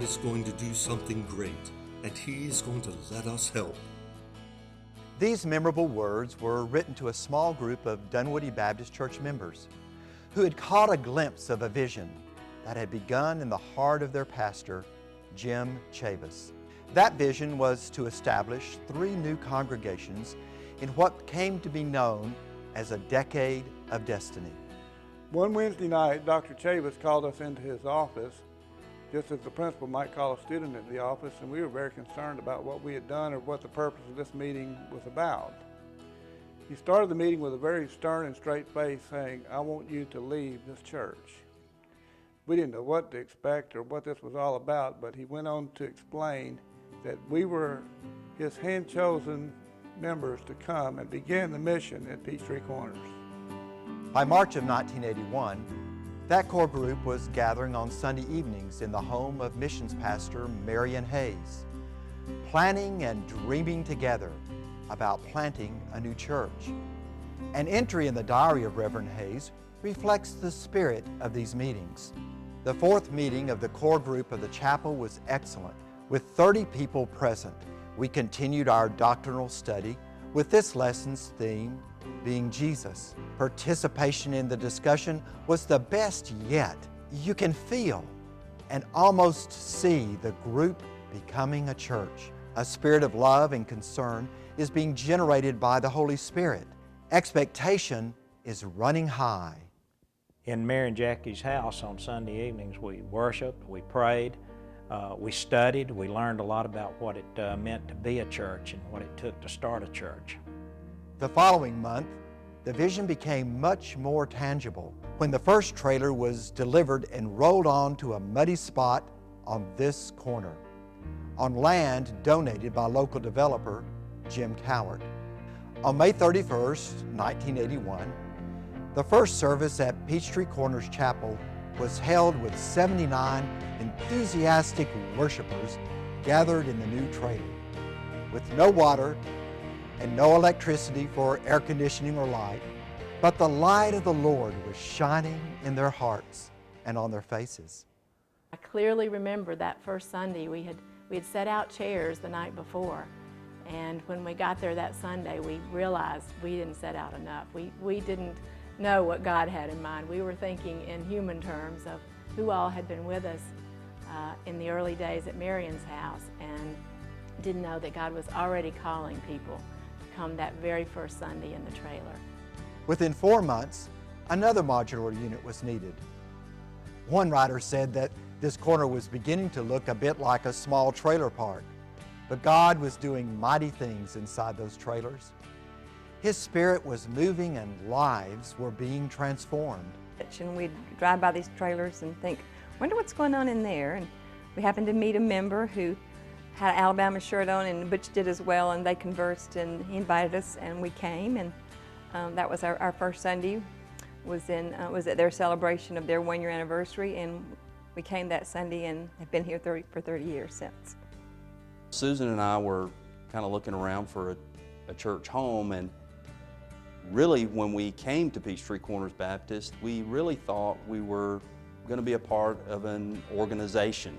God is going to do something great, and He is going to let us help. These memorable words were written to a small group of Dunwoody Baptist Church members who had caught a glimpse of a vision that had begun in the heart of their pastor, Jim Chavis. That vision was to establish 3 new congregations in what came to be known as a decade of destiny. One Wednesday night, Dr. Chavis called us into his office, just as the principal might call a student into the office, and we were very concerned about what we had done or what the purpose of this meeting was about. He started the meeting with a very stern and straight face saying, "I want you to leave this church." We didn't know what to expect or what this was all about, but he went on to explain that we were his hand-chosen members to come and begin the mission at Peachtree Corners. By March of 1981, that core group was gathering on Sunday evenings in the home of missions pastor Marion Hayes, planning and dreaming together about planting a new church. An entry in the diary of Reverend Hayes reflects the spirit of these meetings. The 4th meeting of the core group of the chapel was excellent. With 30 people present, we continued our doctrinal study with this lesson's theme being Jesus. Participation in the discussion was the best yet. You can feel and almost see the group becoming a church. A spirit of love and concern is being generated by the Holy Spirit. Expectation is running high. In Mary and Jackie's house on Sunday evenings, we worshiped, we prayed, we studied, we learned a lot about what it meant to be a church and what it took to start a church. The following month, the vision became much more tangible when the first trailer was delivered and rolled on to a muddy spot on this corner, on land donated by local developer Jim Coward. On May 31st, 1981, the first service at Peachtree Corners Chapel was held with 79 enthusiastic worshipers gathered in the new trailer. With no water and no electricity for air conditioning or light, but the light of the Lord was shining in their hearts and on their faces. I clearly remember that first Sunday we had set out chairs the night before, and when we got there that Sunday we realized we didn't set out enough. We didn't know what God had in mind. We were thinking in human terms of who all had been with us in the early days at Marion's house, and didn't know that God was already calling people to come that very first Sunday in the trailer. Within 4 months, another modular unit was needed. One writer said that this corner was beginning to look a bit like a small trailer park, but God was doing mighty things inside those trailers. His Spirit was moving and lives were being transformed. And we'd drive by these trailers and think, wonder what's going on in there. And we happened to meet a member who had an Alabama shirt on, and Butch did as well, and they conversed and he invited us and we came, and that was our first Sunday was at their celebration of their 1-year anniversary, and we came that Sunday and have been here for 30 years since. Susan and I were kind of looking around for a church home, and really when we came to Peachtree Corners Baptist, we really thought we were going to be a part of an organization.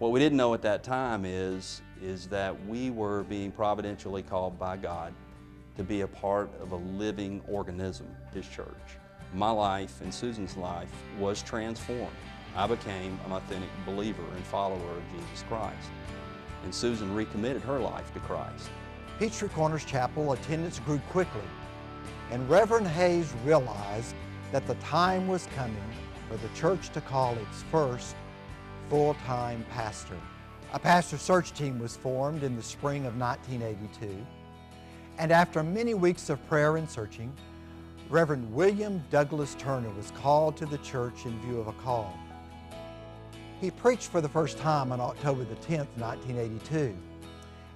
What we didn't know at that time is that we were being providentially called by God to be a part of a living organism, His church. My life and Susan's life was transformed. I became an authentic believer and follower of Jesus Christ. And Susan recommitted her life to Christ. Peachtree Corners Chapel attendance grew quickly, and Reverend Hayes realized that the time was coming for the church to call its first full-time pastor. A pastor search team was formed in the spring of 1982, and after many weeks of prayer and searching, Reverend William Douglas Turner was called to the church in view of a call. He preached for the first time on October the 10th, 1982,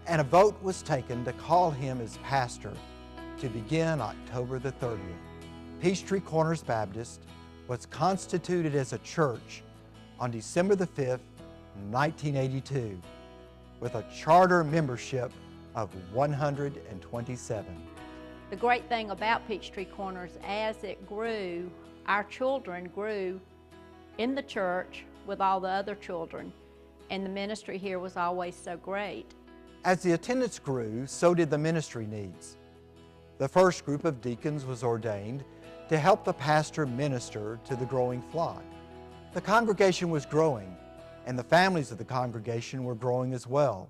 and a vote was taken to call him as pastor to begin October the 30th. Peachtree Corners Baptist was constituted as a church on December the 5th, 1982, with a charter membership of 127. The great thing about Peachtree Corners, as it grew, our children grew in the church with all the other children, and the ministry here was always so great. As the attendance grew, so did the ministry needs. The first group of deacons was ordained to help the pastor minister to the growing flock. The congregation was growing, and the families of the congregation were growing as well.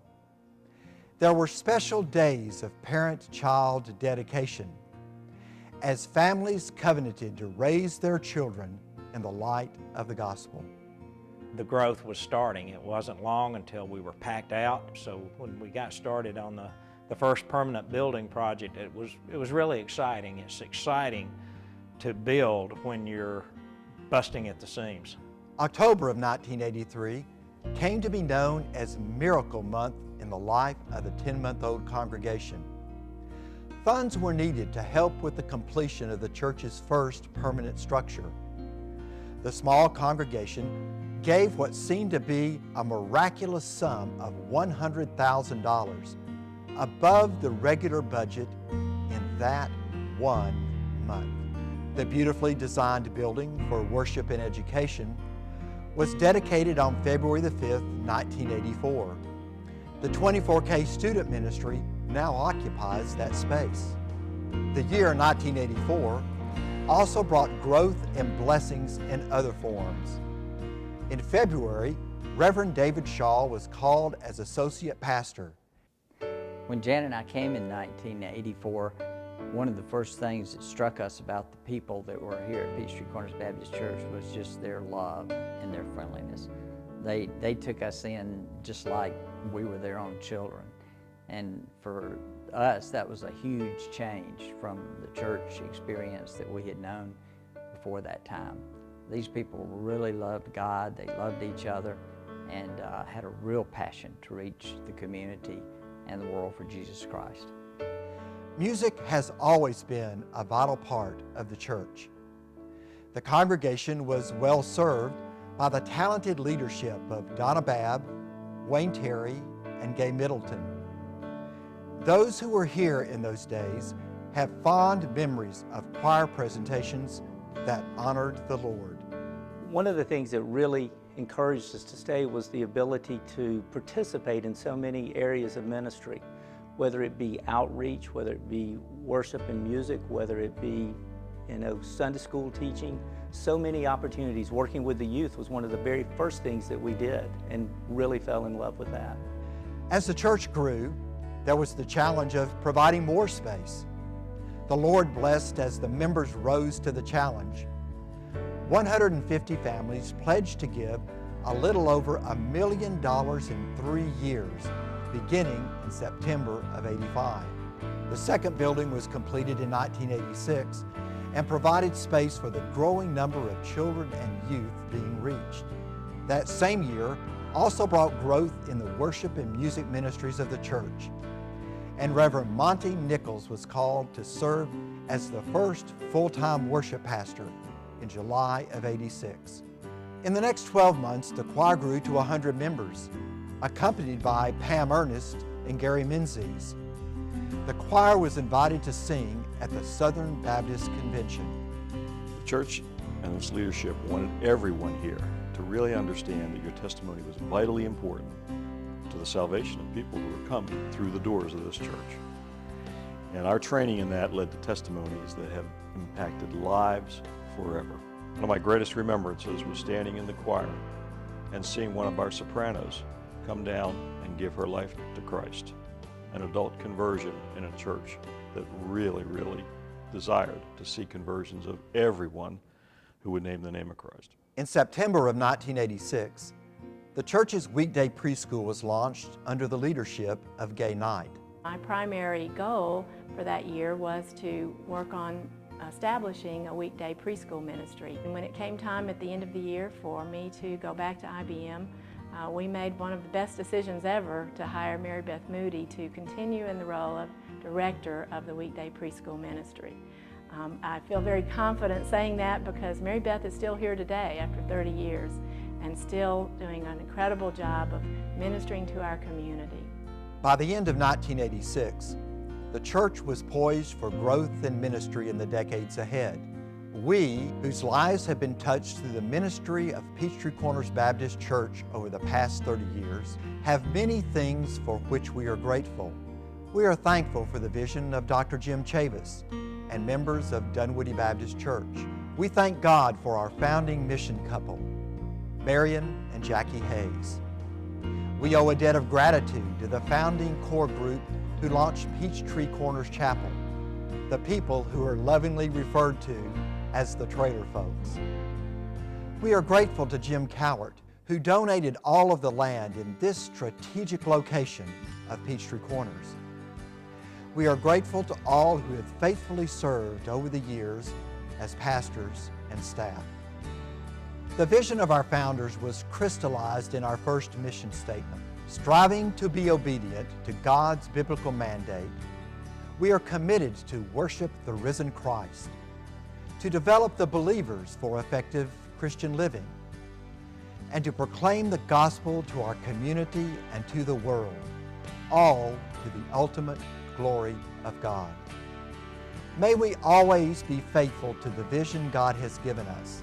There were special days of parent-child dedication, as families covenanted to raise their children in the light of the gospel. The growth was starting. It wasn't long until we were packed out, so when we got started on the first permanent building project, it was really exciting. It's exciting to build when you're busting at the seams. October of 1983 came to be known as Miracle Month in the life of the 10-month-old congregation. Funds were needed to help with the completion of the church's first permanent structure. The small congregation gave what seemed to be a miraculous sum of $100,000 above the regular budget in that 1 month. The beautifully designed building for worship and education was dedicated on February the 5th, 1984. The 24K student ministry now occupies that space. The year 1984 also brought growth and blessings in other forms. In February, Reverend David Shaw was called as associate pastor. When Jan and I came in 1984, one of the first things that struck us about the people that were here at Peachtree Corners Baptist Church was just their love and their friendliness. They took us in just like we were their own children. And for us, that was a huge change from the church experience that we had known before that time. These people really loved God, they loved each other, and had a real passion to reach the community and the world for Jesus Christ. Music has always been a vital part of the church. The congregation was well served by the talented leadership of Donna Babb, Wayne Terry, and Gay Middleton. Those who were here in those days have fond memories of choir presentations that honored the Lord. One of the things that really encouraged us to stay was the ability to participate in so many areas of ministry, whether it be outreach, whether it be worship and music, whether it be Sunday school teaching. So many opportunities. Working with the youth was one of the very first things that we did, and really fell in love with that. As the church grew, there was the challenge of providing more space. The Lord blessed as the members rose to the challenge. 150 families pledged to give a little over $1 million in 3 years, beginning in September of '85. The second building was completed in 1986 and provided space for the growing number of children and youth being reached. That same year also brought growth in the worship and music ministries of the church. And Reverend Monty Nichols was called to serve as the first full-time worship pastor in July of '86. In the next 12 months, the choir grew to 100 members, accompanied by Pam Ernest and Gary Menzies. The choir was invited to sing at the Southern Baptist Convention. The church and its leadership wanted everyone here to really understand that your testimony was vitally important to the salvation of people who were coming through the doors of this church. And our training in that led to testimonies that have impacted lives forever. One of my greatest remembrances was standing in the choir and seeing one of our sopranos come down and give her life to Christ. An adult conversion in a church that really, really desired to see conversions of everyone who would name the name of Christ. In September of 1986, the church's weekday preschool was launched under the leadership of Gay Knight. My primary goal for that year was to work on establishing a weekday preschool ministry. And when it came time at the end of the year for me to go back to IBM, we made one of the best decisions ever to hire Mary Beth Moody to continue in the role of director of the weekday preschool ministry. I feel very confident saying that because Mary Beth is still here today after 30 years and still doing an incredible job of ministering to our community. By the end of 1986, the church was poised for growth in ministry in the decades ahead. We, whose lives have been touched through the ministry of Peachtree Corners Baptist Church over the past 30 years, have many things for which we are grateful. We are thankful for the vision of Dr. Jim Chavis and members of Dunwoody Baptist Church. We thank God for our founding mission couple, Marion and Jackie Hayes. We owe a debt of gratitude to the founding core group who launched Peachtree Corners Chapel, the people who are lovingly referred to as the trailer folks. We are grateful to Jim Cowart, who donated all of the land in this strategic location of Peachtree Corners. We are grateful to all who have faithfully served over the years as pastors and staff. The vision of our founders was crystallized in our first mission statement. Striving to be obedient to God's biblical mandate, we are committed to worship the risen Christ, to develop the believers for effective Christian living, and to proclaim the gospel to our community and to the world, all to the ultimate glory of God. May we always be faithful to the vision God has given us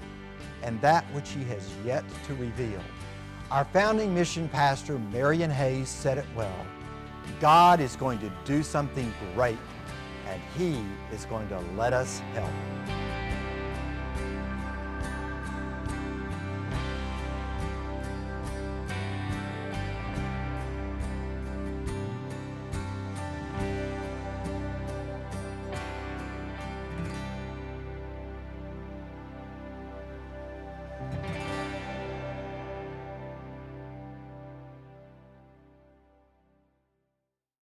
and that which He has yet to reveal. Our founding mission pastor, Marion Hayes, said it well. God is going to do something great, and He is going to let us help.